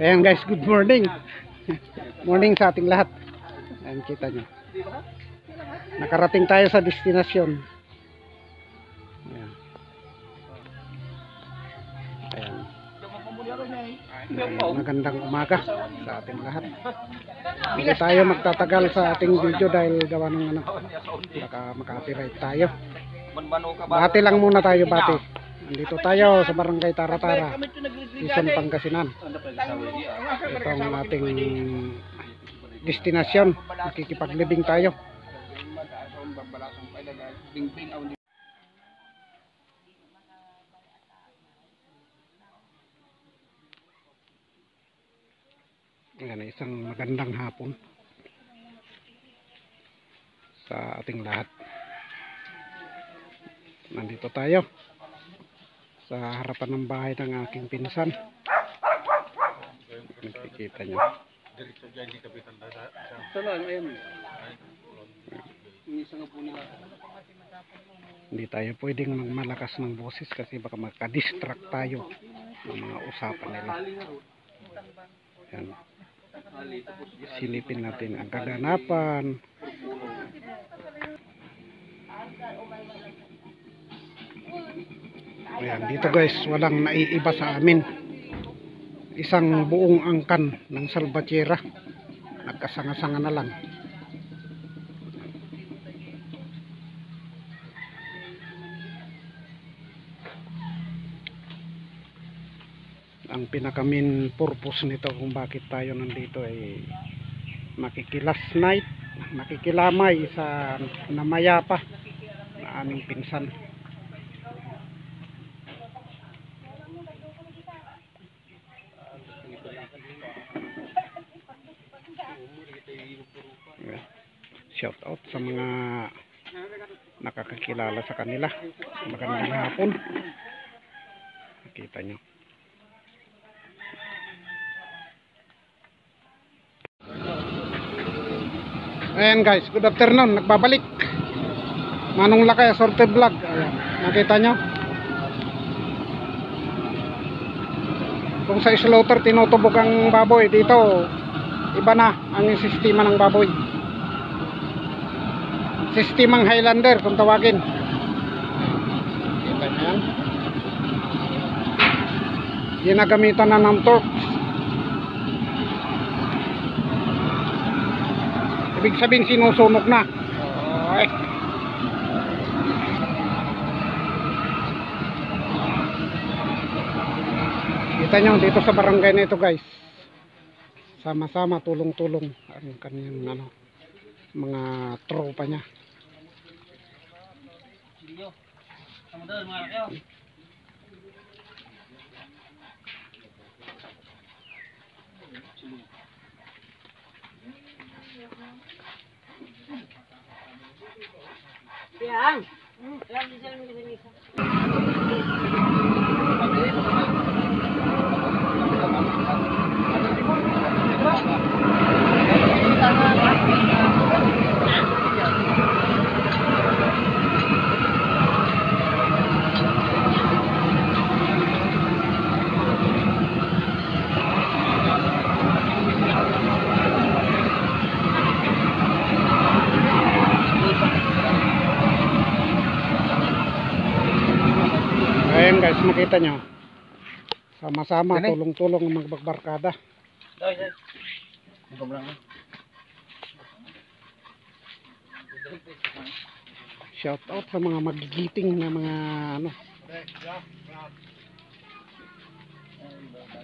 Ayan guys, good morning. Morning sa ating lahat. Ayan, kita nyo. Nakarating tayo sa destinasyon. Ayan. Ayan. Ayan, magandang umaga sa ating lahat. Hindi tayo magtatagal sa ating video dahil gawa ng ano, baka maka-copyright tayo. Bati lang muna tayo, bati. Nandito tayo sa Barangay Tara-Tara, Quezon, Pangasinan. Ito ang ating destinasyon. Makikipaglibing tayo. Ayan, isang magandang hapon sa ating lahat. Nandito tayo sa harapan ng bahay ng aking pinsan. Nakikita nyo. Hindi tayo pwedeng magmalakas ng boses kasi baka makadistract tayo ng mga usapan nila. Yan. Silipin natin ang kaganapan. Ayan, dito guys, walang naiiba sa amin. Isang buong angkan ng salbatera. Nagkasanga-sanga na lang. Ang pinaka-main purpose nito kung bakit tayo nandito ay makikilas night, makikilamay sa namayapa na aming pinsan. Shout out sa mga nakakakilala sa kanila. Magandang hapon. Nakita nyo. Ayan guys, good afternoon. Nagbabalik Manong Lakay Assorted Vlog. Ayan, nakita nyo. Kung sa slaughter tinutubog ang baboy, dito iba na ang sistema ng baboy. Sistemang Highlander kung tawagin. Kita nyo yan. Ginagamitan na ng torque. Ibig sabihin sinusunog na. Okay. Kita nyo dito sa barangay na ito guys. Sama-sama tulong-tulong ang kanyang ano, mga tropa niya. Yang. Ayan guys, makita nyo. Sama-sama, tulong-tulong ang magbagbarkada. Shout out sa mga magigiting na mga ano,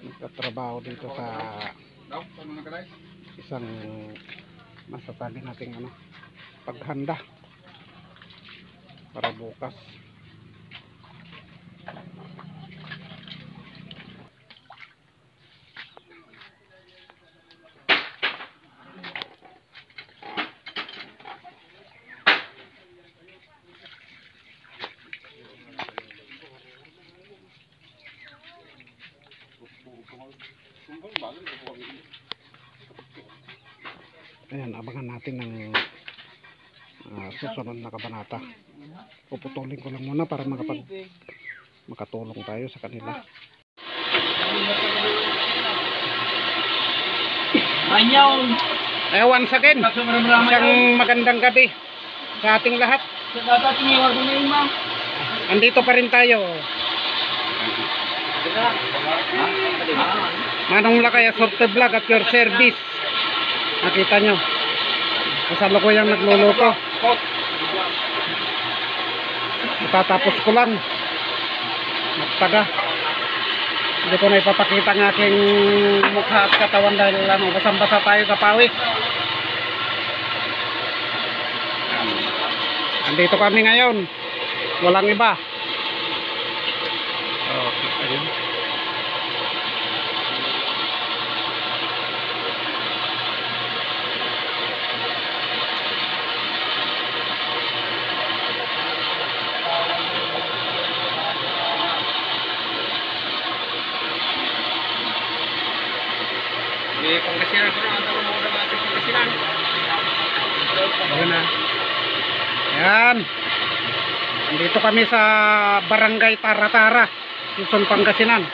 nagtatrabaho dito sa isang masasabi nating ano, paghanda para bukas. Ayan, abangan natin ng susunod na kabanata. Puputulin ko lang muna para makatulong tayo sa kanila. Once again, isang magandang gabi sa ating lahat. Andito pa rin tayo. Manong Lakay Sorte Vlog at your service. Nakita nyo, kasalukuyang nagluluto. Matatapos ko lang. Magtaga. Hindi ko na ipapakita ng aking mukha at katawan dahil basang-basa tayo sa pawis. Andito kami ngayon. Walang iba. Kita nyo. Ayan. Dito kami sa Barangay Tara-Tara, Quezon, Pangasinan.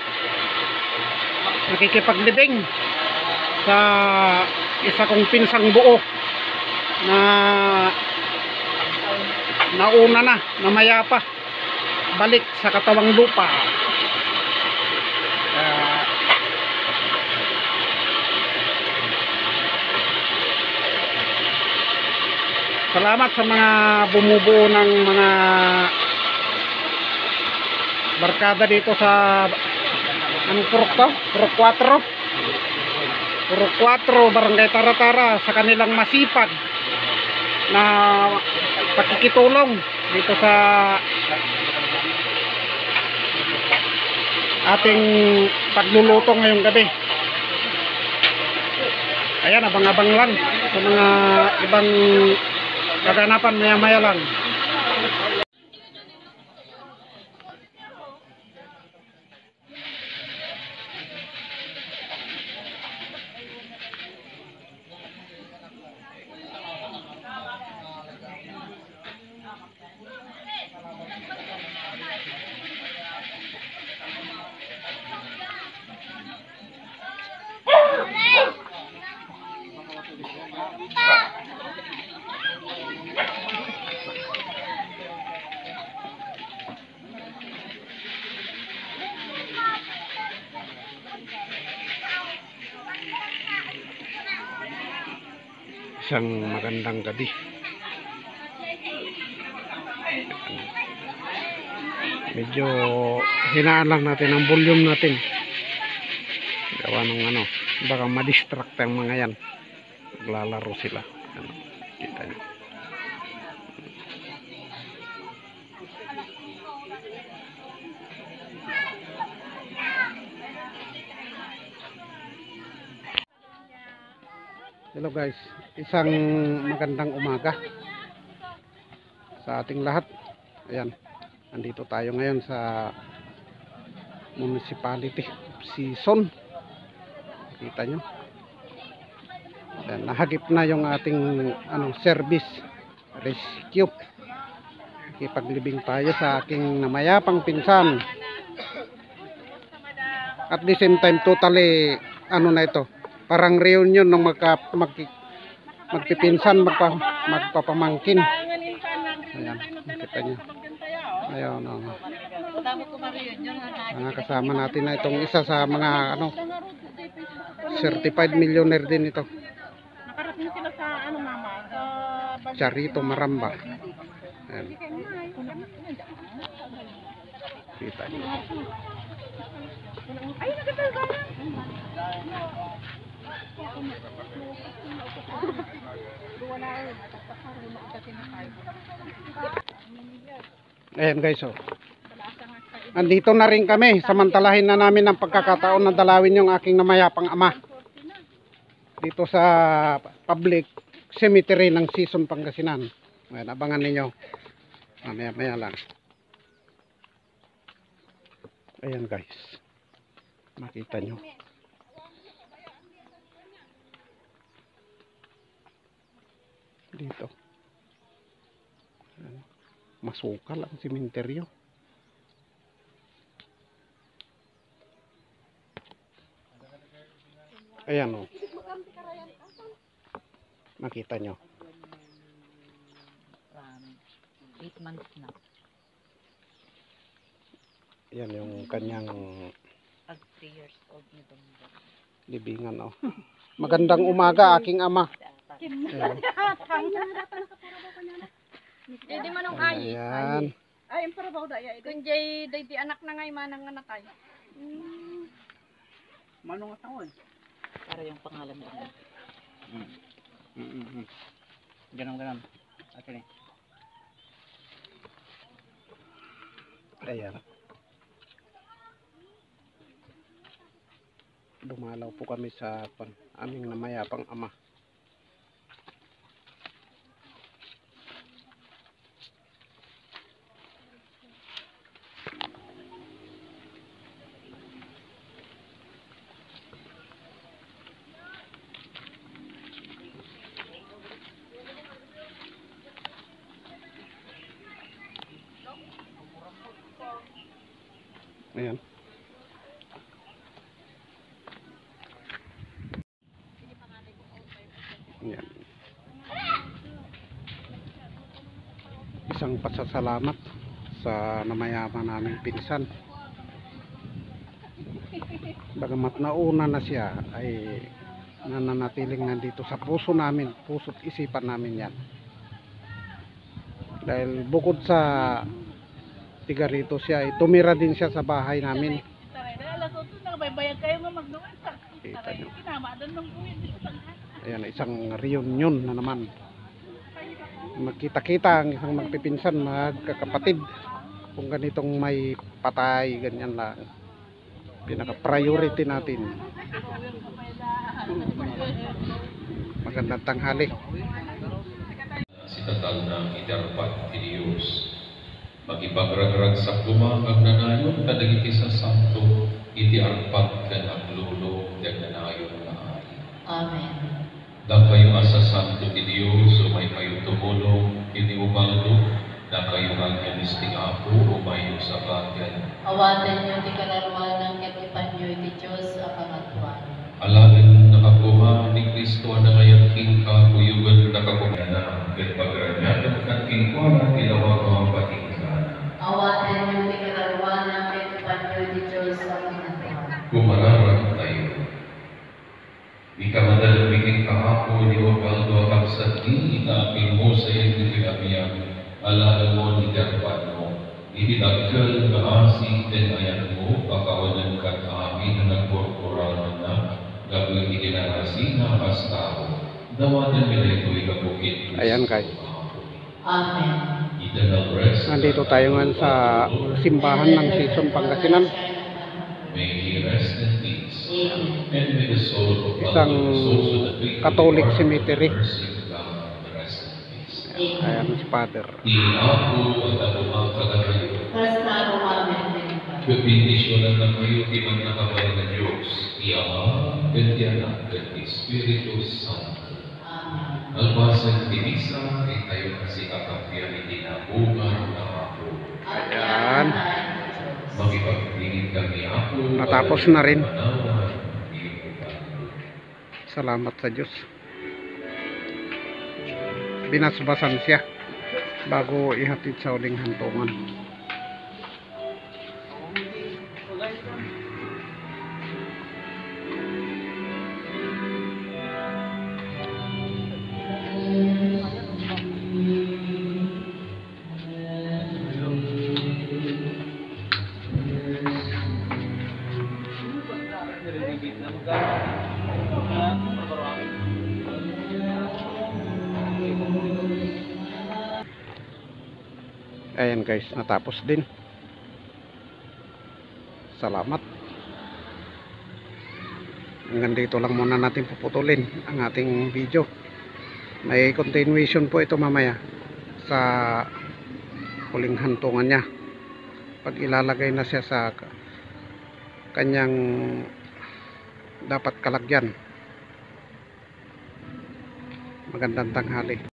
Nakikipaglibing sa isa kong pinsang buo na nauna na mayapa balik sa katawang lupa. Salamat sa mga bumubuo ng mga barkada dito sa anong purok to? Purok 4 Barangay Tara-Tara sa kanilang masipag na pakikitulong dito sa ating pagluluto ngayong gabi. Ayan, abang-abang lang sa mga ibang kaganapan maya-maya lang. Isang magandang gabi. Medyo hinaan lang natin ang volume natin. Gawa ng baka ma-distract ang mga yan. Naglalaro sila. Kita nyo. Hello guys, isang magandang umaga sa ating lahat. Ayan, andito tayo ngayon sa municipality Sison. Kita nyo. Ayan, nahagip na yung ating service rescue. Ipaglibing tayo sa aking namayapang pinsan. At the same time totally na ito, parang reunion ng magpipinsan, magpapamangkin. Ayan, kita nyo. Ayun, mga kasama natin na itong isa sa mga certified millionaire din ito. Nakarating sila sa mama, sa Charito Maramba. Ayan. Kita nyo. ay, nagkatagal. Ayan guys, andito na rin kami. Samantalahin na namin ang pagkakataon na dalawin yung aking namayapang ama dito sa public cemetery ng Sison, Pangasinan. Ayan, abangan ninyo mamaya lang. Ayan guys, makita nyo. Dito Masukal ang sementeryo. Ayan o. Makita nyo. 8 months na. Yan yung kanyang Pag 3 years old nito. libingan o. Magandang umaga aking ama. Ayan. Di manong ay. Ayan. Ay, para ba da ya? Kung jay di anak na ngay manang nga natay. Manong asaon. Para yung pangalan mo. Ganun. Okay. Ayan. Dumalaw po kami sa aming namayapang ama. Ayan. Ayan. Isang pasasalamat sa namayaman naming pinsan. Bagamat nauna na siya ay nananatiling nandito sa puso namin, puso't isipan namin yan. Dahil bukod sa tiga rito siya, ay tumira din siya sa bahay namin. Nakabaybayad kayo nga magnuwan. Kita nyo. Kinamadan ng buwin. Ayan, isang reunion na naman. Magkita-kita ang isang magpipinsan, magkakapatid. Kung ganitong may patay, ganyan lang. Pinaka-priority natin. Magandang tanghali. Sitatag ng idarpat ti Diyos. Magipagragrag sa kumang nanayon kadagiti sa santo iti arpat ken aglulo ken nanayon nga ari. Amen. Da kayo asa santo ti Diyos umay kayo tumulong iti ubaldo da kayo agyanis ti Apo umayo sa bagen. Awaten nyo ti kalarwanan ket ipanyo iti Diyos a pangatuan. Alagan nakakuha ni Kristo na ngayon king kakuyugan nakakuha na ket pagranyadan kat king kuha tinawag ang patingkan. Awaten nyo ti kalarwanan ket ipanyo iti Diyos a pangatuan. Kumararang tayo. Di ka madalabigin kahapon ni Obaldo kapsat di inaapin mo sa iyo ni Pinamiyak. Alalan mo ni Darpan mo. Itinagkal nga asi ten ayan mo, pakawanan ka amin na nagkorporal na gagawin itinarasi na kastao. Dawanan nila ito ikabukit. Ayan, guys. Amen. Eternal rest. Nandito tayo ngayon sa simbahan ng Season Pangasinan. May he rest in peace. Amen. And may the soul of Isang Catholic cemetery. Ayan si Father. Iapo at ang mga kaganayo. Basta amen. Bendisyonan ng kayo, di man nakabay na Diyos. Ama, at Anak, at Espiritu Santo. Amen. Albasan tinisa, ay tayo kasi kakampiyan itinabugan na ako. Ayan. Makipagpingin kami ako. Natapos na rin. Manawan, iyong ugali. Salamat sa Diyos. Binasbasan siya bago ihatid sa uling hantungan. Ayan guys, natapos din. Salamat. Hanggang dito lang muna natin puputulin ang ating video. May continuation po ito mamaya sa huling hantungan niya. Pag ilalagay na siya sa kanyang dapat kalagyan. Magandang tanghali.